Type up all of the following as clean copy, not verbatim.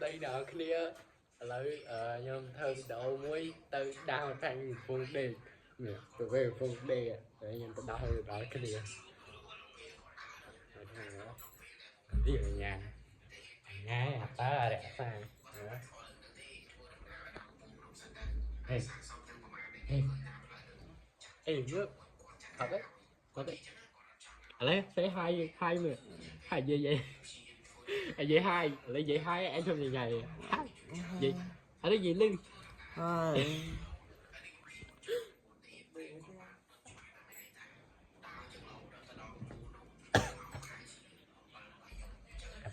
đây đó kia lấy nhom thơm đậu muối từ đào thành phương đề từ về phương đề để nhom từ đào đó kia đi ở nhà nhà ta đẹp sang ê ê ê bước thật đấy lấy thấy hai người hai gì vậy vậy hai lấy vậy hai em trong gì ngày gì ở đây gì lưng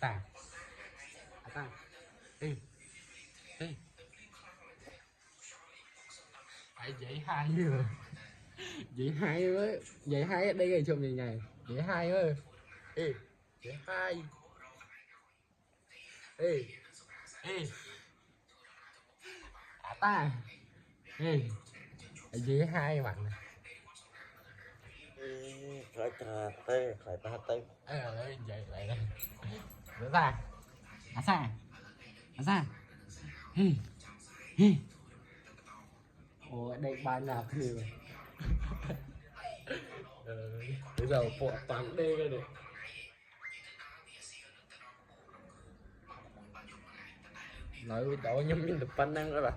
ta ê ê phải vậy hai rồi vậy hai với vậy hai ở đây trong gì ngày vậy hai ơi ê vậy hai ê ê ta ê vậy hai bạn khỏi ta tê khỏi ta tê ê vậy lại đây nữa ta xa hi hi ồ đây ba nạp nhiều bây giờ bộ toàn đê cái này nói với đó nhâm như được pan năng các bạn